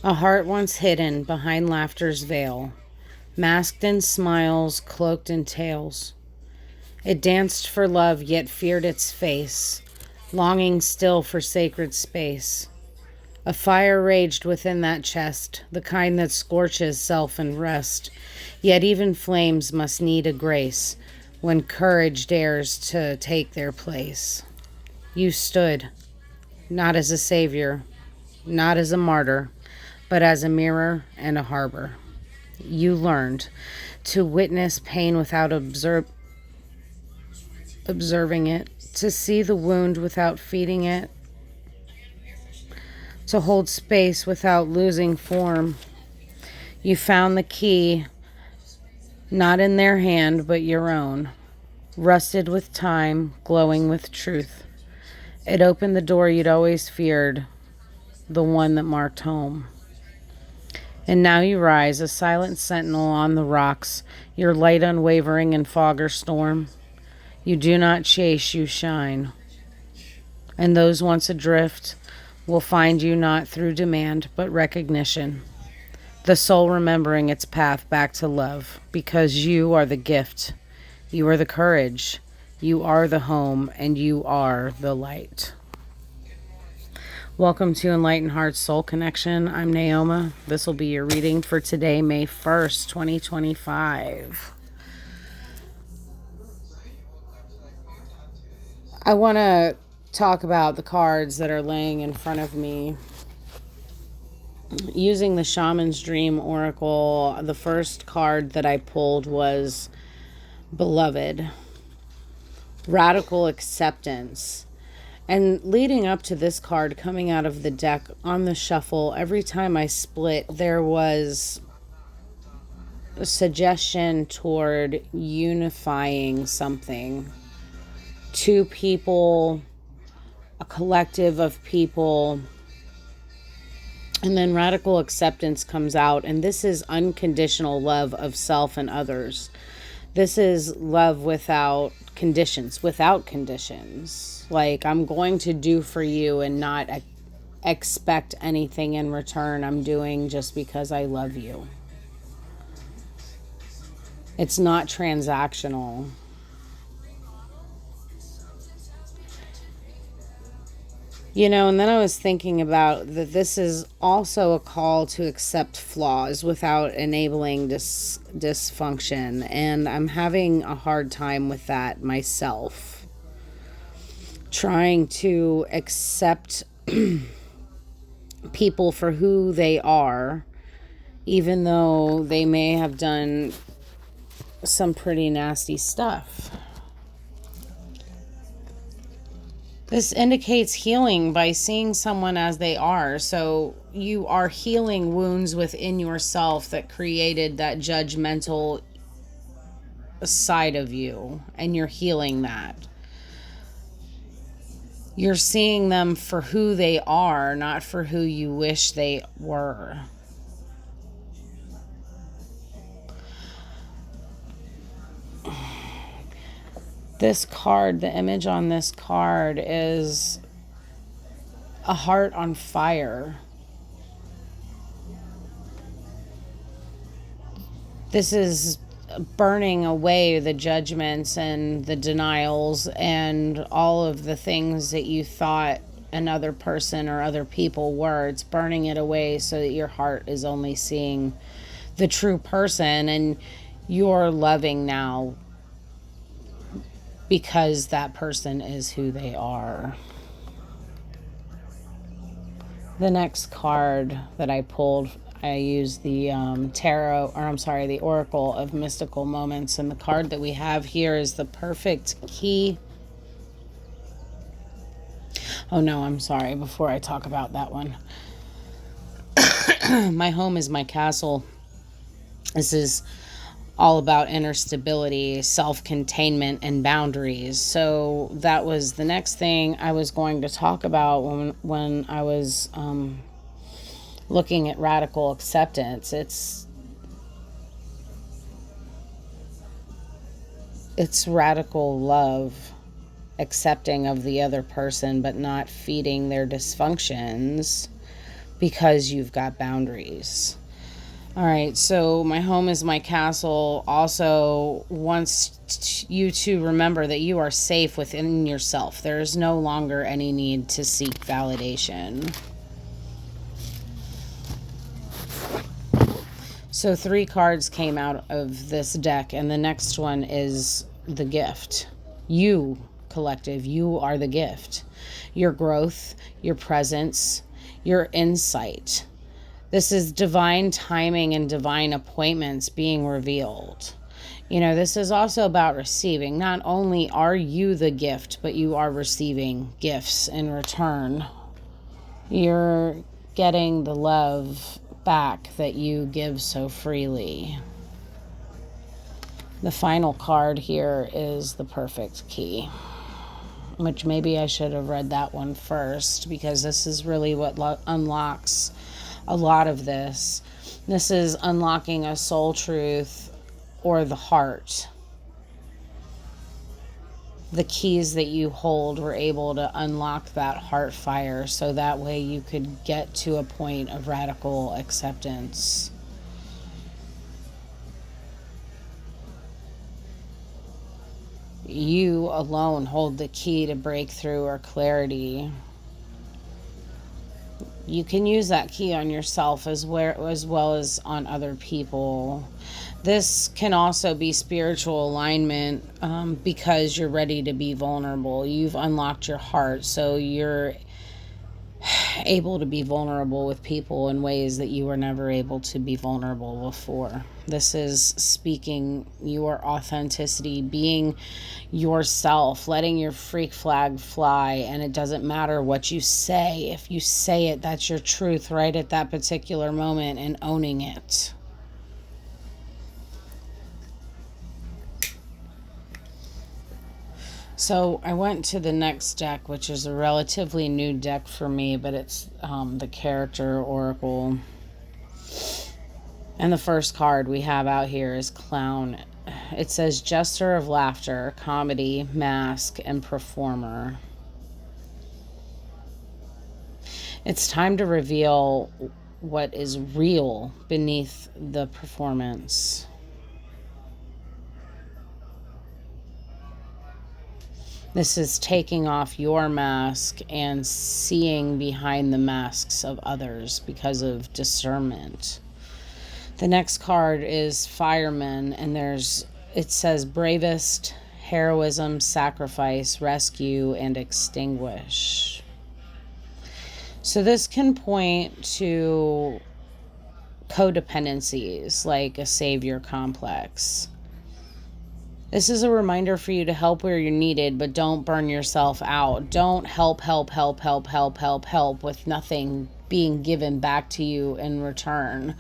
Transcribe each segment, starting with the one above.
A heart once hidden behind laughter's veil, masked in smiles, cloaked in tales. It danced for love, yet feared its face, longing still for sacred space. A fire raged within that chest, the kind that scorches self and rest. Yet even flames must need a grace when courage dares to take their place. You stood, not as a savior, not as a martyr, but as a mirror and a harbor. You learned to witness pain without observing it, to see the wound without feeding it, to hold space without losing form. You found the key, not in their hand, but your own, rusted with time, glowing with truth. It opened the door you'd always feared, the one that marked home. And now you rise, a silent sentinel on the rocks, your light unwavering in fog or storm. You do not chase, you shine. And those once adrift will find you not through demand, but recognition. The soul remembering its path back to love, because you are the gift, you are the courage, you are the home, and you are the light. Welcome to Enlightened Heart Soul Connection. I'm Naoma. This will be your reading for today, May 1st, 2025. I want to talk about the cards that are laying in front of me. Using the Shaman's Dream Oracle, the first card that I pulled was Beloved, Radical Acceptance. And leading up to this card coming out of the deck on the shuffle, every time I split, there was a suggestion toward unifying something. Two people, a collective of people. And then radical acceptance comes out, and this is unconditional love of self and others. This is love without conditions, Like, I'm going to do for you and not expect anything in return. I'm doing just because I love you. It's not transactional. You know, and then I was thinking about that this is also a call to accept flaws without enabling dysfunction. And I'm having a hard time with that myself. Trying to accept people for who they are, even though they may have done some pretty nasty stuff. This indicates healing by seeing someone as they are. So you are healing wounds within yourself that created that judgmental side of you, and you're healing that. You're seeing them for who they are, not for who you wish they were. This card, the image on this card is a heart on fire. This is burning away the judgments and the denials and all of the things that you thought another person or other people were. It's burning it away so that your heart is only seeing the true person, and you're loving now because that person is who they are. The next card that I pulled, I used the the Oracle of Mystical Moments, and the card that we have here is the perfect key. Oh no, I'm sorry, before I talk about that one. My home is my castle. This is all about inner stability, self-containment, and boundaries. So that was the next thing I was going to talk about when I was looking at radical acceptance. It's radical love, accepting of the other person, but not feeding their dysfunctions, because you've got boundaries. All right, so my home is my castle also wants you to remember that you are safe within yourself. There is no longer any need to seek validation. So 3 cards came out of this deck, and the next one is the gift. You, collective, you are the gift. Your growth, your presence, your insight. This is divine timing and divine appointments being revealed. You know, this is also about receiving. Not only are you the gift, but you are receiving gifts in return. You're getting the love back that you give so freely. The final card here is the perfect key, which maybe I should have read that one first, because this is really what unlocks a lot of this. This is unlocking a soul truth or the heart. The keys that you hold were able to unlock that heart fire, so that way you could get to a point of radical acceptance. You alone hold the key to breakthrough or clarity. You can use that key on yourself as well as on other people. This can also be spiritual alignment, because you're ready to be vulnerable. You've unlocked your heart, so you're able to be vulnerable with people in ways that you were never able to be vulnerable before. This is speaking your authenticity, being yourself, letting your freak flag fly, and it doesn't matter what you say. If you say it, that's your truth right at that particular moment, and owning it. So I went to the next deck, which is a relatively new deck for me, but it's the Character Oracle. And the first card we have out here is Clown. It says Jester of Laughter, Comedy, Mask, and Performer. It's time to reveal what is real beneath the performance. This is taking off your mask and seeing behind the masks of others because of discernment. The next card is Fireman, and it says Bravest, Heroism, Sacrifice, Rescue, and Extinguish. So this can point to codependencies like a savior complex. This is a reminder for you to help where you're needed, but don't burn yourself out. Don't help with nothing being given back to you in return.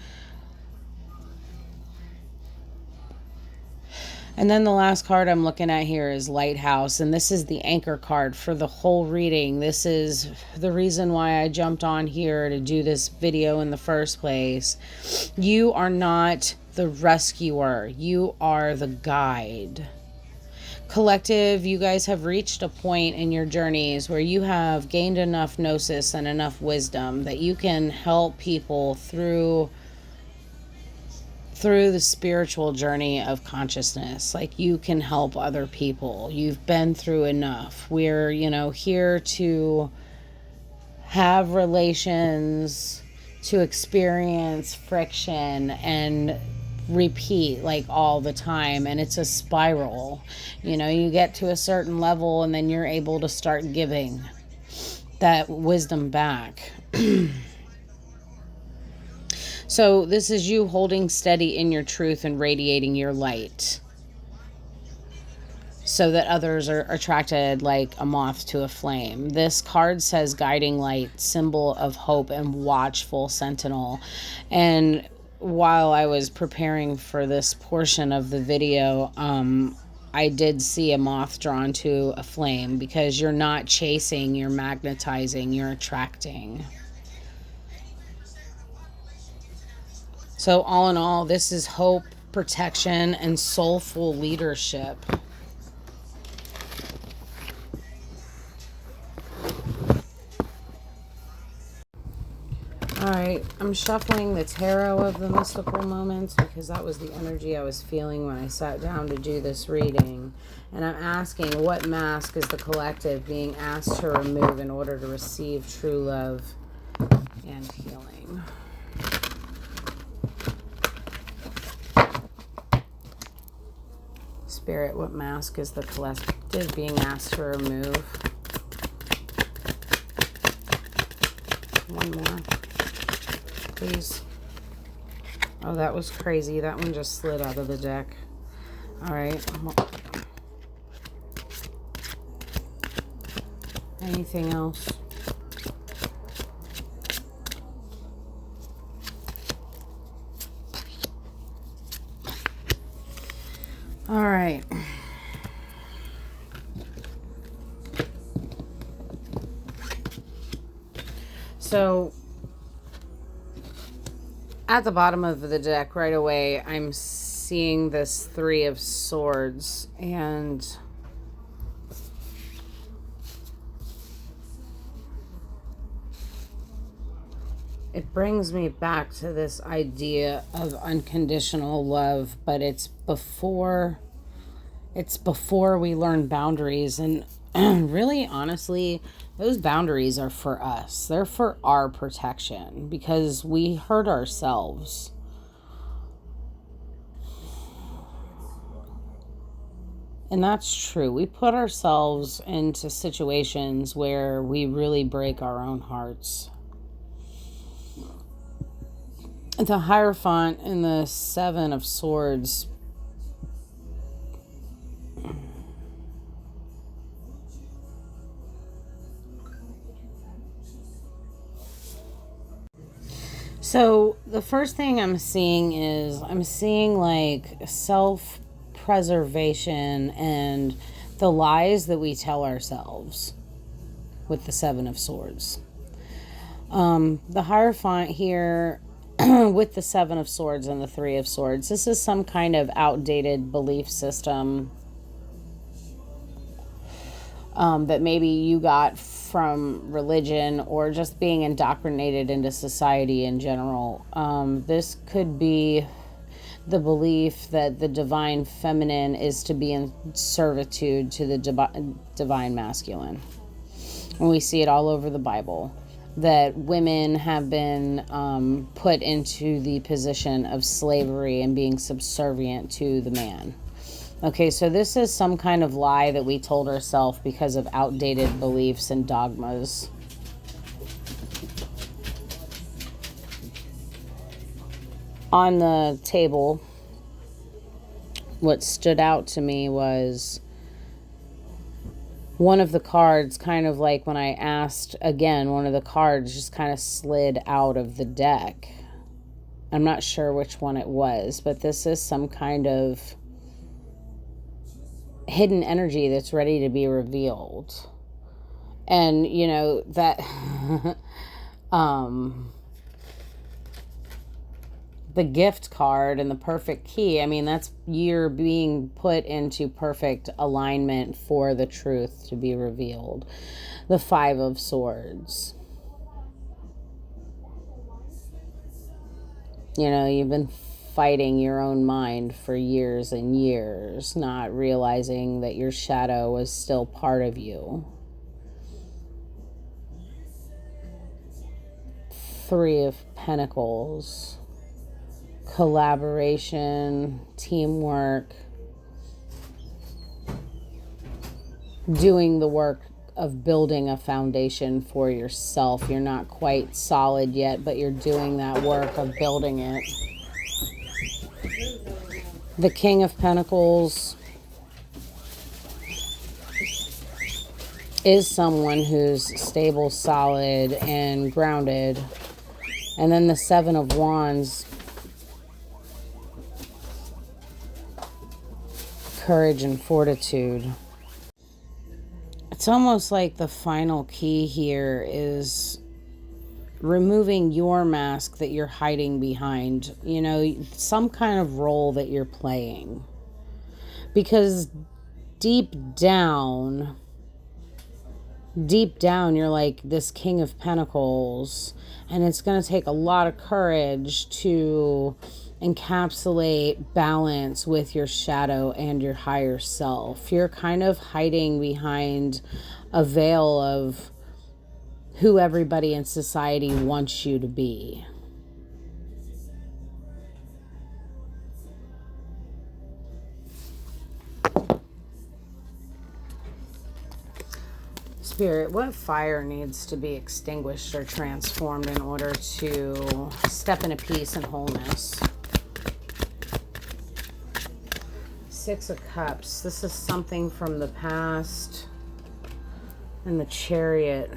And then the last card I'm looking at here is Lighthouse, and this is the anchor card for the whole reading. This is the reason why I jumped on here to do this video in the first place. You are not the rescuer. You are the guide. Collective, you guys have reached a point in your journeys where you have gained enough gnosis and enough wisdom that you can help people through the spiritual journey of consciousness. Like, you can help other people. You've been through enough. We're, here to have relations, to experience friction and repeat like all the time, and it's a spiral. You get to a certain level and then you're able to start giving that wisdom back. So this is you holding steady in your truth and radiating your light so that others are attracted like a moth to a flame. This card says Guiding Light, symbol of hope and watchful sentinel. And while I was preparing for this portion of the video, I did see a moth drawn to a flame, because you're not chasing, you're magnetizing, you're attracting. So all in all, this is hope, protection, and soulful leadership. All right, I'm shuffling the tarot of the mystical moments because that was the energy I was feeling when I sat down to do this reading. And I'm asking, what mask is the collective being asked to remove in order to receive true love and healing? Spirit, what mask is the collective being asked to remove? One more, please. Oh, that was crazy. That one just slid out of the deck. All right. Anything else? All right. So at the bottom of the deck right away, I'm seeing this Three of Swords, and it brings me back to this idea of unconditional love, but it's before we learn boundaries. And really, honestly, those boundaries are for us. They're for our protection because we hurt ourselves. And that's true. We put ourselves into situations where we really break our own hearts. The Hierophant and the Seven of Swords So the first thing I'm seeing like self-preservation and the lies that we tell ourselves with the Seven of Swords. The Hierophant here with the Seven of Swords and the Three of Swords. This is some kind of outdated belief system that maybe you got from religion or just being indoctrinated into society in general. This could be the belief that the divine feminine is to be in servitude to the divine masculine. And we see it all over the Bible, that women have been put into the position of slavery and being subservient to the man. Okay, so this is some kind of lie that we told ourselves because of outdated beliefs and dogmas. On the table, what stood out to me was one of the cards, kind of like when I asked again, one of the cards just kind of slid out of the deck. I'm not sure which one it was, but this is some kind of hidden energy that's ready to be revealed. And you know that the gift card and the perfect key, I mean, that's you're being put into perfect alignment for the truth to be revealed. The Five of Swords, you know, you've been fighting your own mind for years and years, not realizing that your shadow was still part of you. Three of Pentacles, collaboration, teamwork, doing the work of building a foundation for yourself. You're not quite solid yet, but you're doing that work of building it. The King of Pentacles is someone who's stable, solid, and grounded. And then the Seven of Wands, courage and fortitude. It's almost like the final key here is removing your mask that you're hiding behind, you know, some kind of role that you're playing. Because deep down, deep down, you're like this King of Pentacles, and it's going to take a lot of courage to encapsulate balance with your shadow and your higher self. You're kind of hiding behind a veil of who everybody in society wants you to be. Spirit, what fire needs to be extinguished or transformed in order to step into peace and wholeness? Six of Cups. This is something from the past. And the Chariot.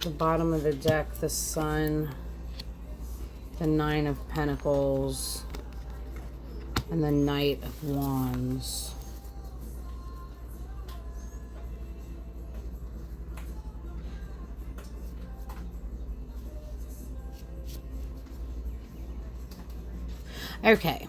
The bottom of the deck, the Sun. The Nine of Pentacles. And the Knight of Wands. Okay.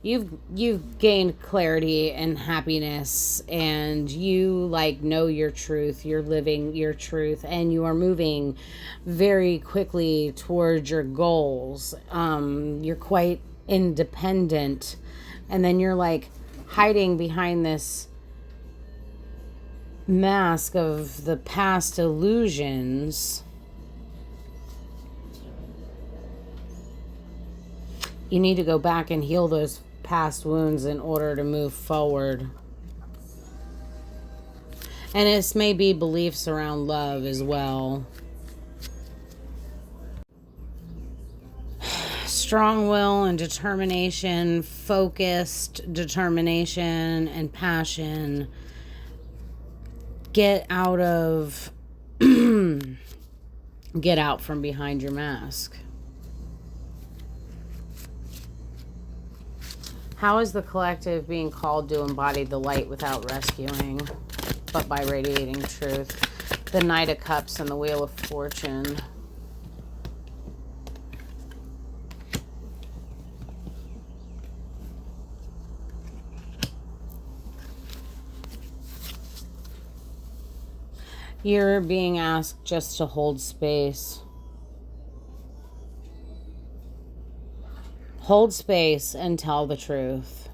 You've gained clarity and happiness, and you like know your truth. You're living your truth, and you are moving very quickly towards your goals. You're quite independent, and then you're like hiding behind this mask of the past illusions. You need to go back and heal those past wounds in order to move forward. And this may be beliefs around love as well. Strong will and determination, focused determination and passion. Get out from behind your mask. How is the collective being called to embody the light without rescuing, but by radiating truth? The Knight of Cups and the Wheel of Fortune. You're being asked just to hold space. Hold space and tell the truth.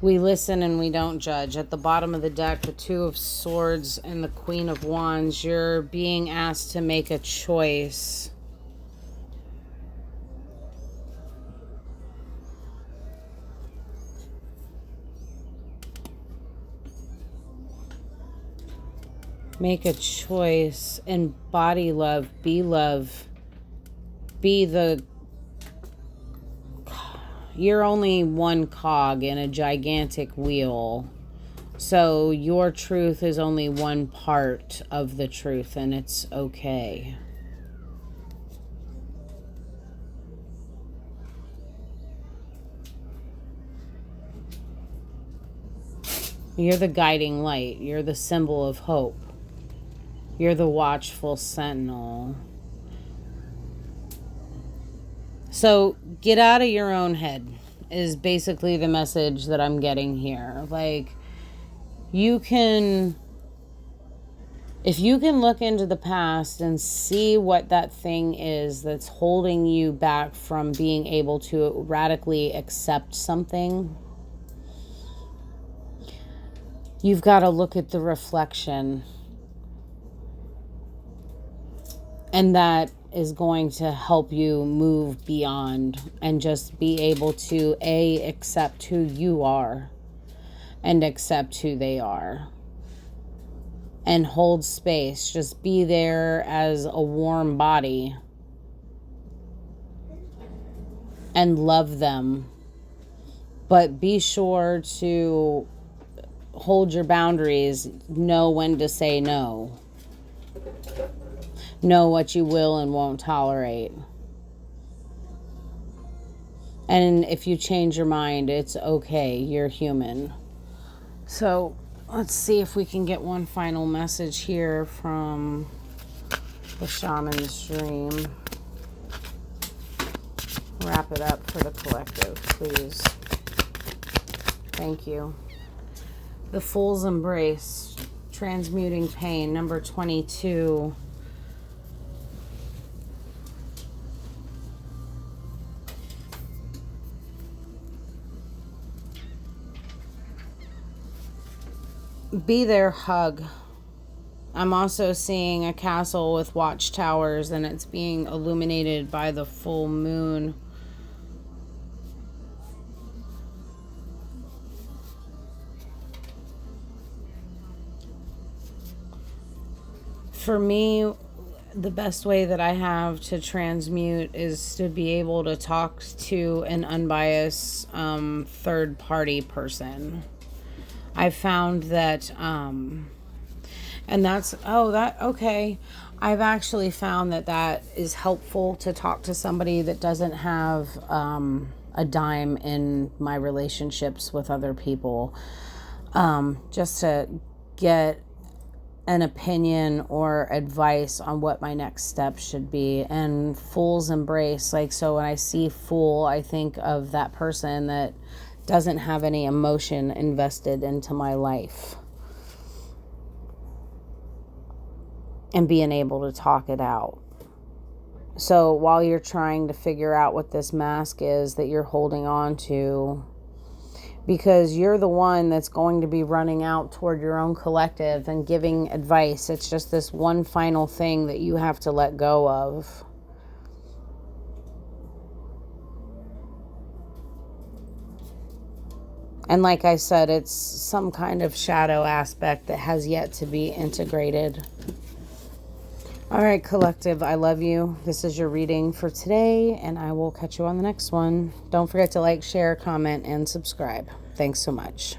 We listen and we don't judge. At the bottom of the deck, the Two of Swords and the Queen of Wands, you're being asked to make a choice. Make a choice. Embody love. Be love. Be the... You're only one cog in a gigantic wheel. So your truth is only one part of the truth, and it's okay. You're the guiding light. You're the symbol of hope. You're the watchful sentinel. So get out of your own head is basically the message that I'm getting here. Like, if you can look into the past and see what that thing is that's holding you back from being able to radically accept something, you've got to look at the reflection. And that is going to help you move beyond and just be able to accept who you are and accept who they are. And hold space. Just be there as a warm body. And love them. But be sure to hold your boundaries. Know when to say no. Know what you will and won't tolerate. And if you change your mind, it's okay. You're human. So let's see if we can get one final message here from the shaman's dream. wrap it up for the collective, please. Thank you. The Fool's Embrace, Transmuting Pain, number 22. Be there, hug. I'm also seeing a castle with watchtowers, and it's being illuminated by the full moon. For me, the best way that I have to transmute is to be able to talk to an unbiased third party person. I found that, and that's, okay. I've actually found that that is helpful to talk to somebody that doesn't have a dime in my relationships with other people, just to get an opinion or advice on what my next step should be. And Fool's Embrace, like, so when I see Fool, I think of that person that doesn't have any emotion invested into my life, and being able to talk it out. So while you're trying to figure out what this mask is that you're holding on to, because you're the one that's going to be running out toward your own collective and giving advice. It's just this one final thing that you have to let go of. And like I said, it's some kind of shadow aspect that has yet to be integrated. All right, collective, I love you. This is your reading for today, and I will catch you on the next one. Don't forget to like, share, comment, and subscribe. Thanks so much.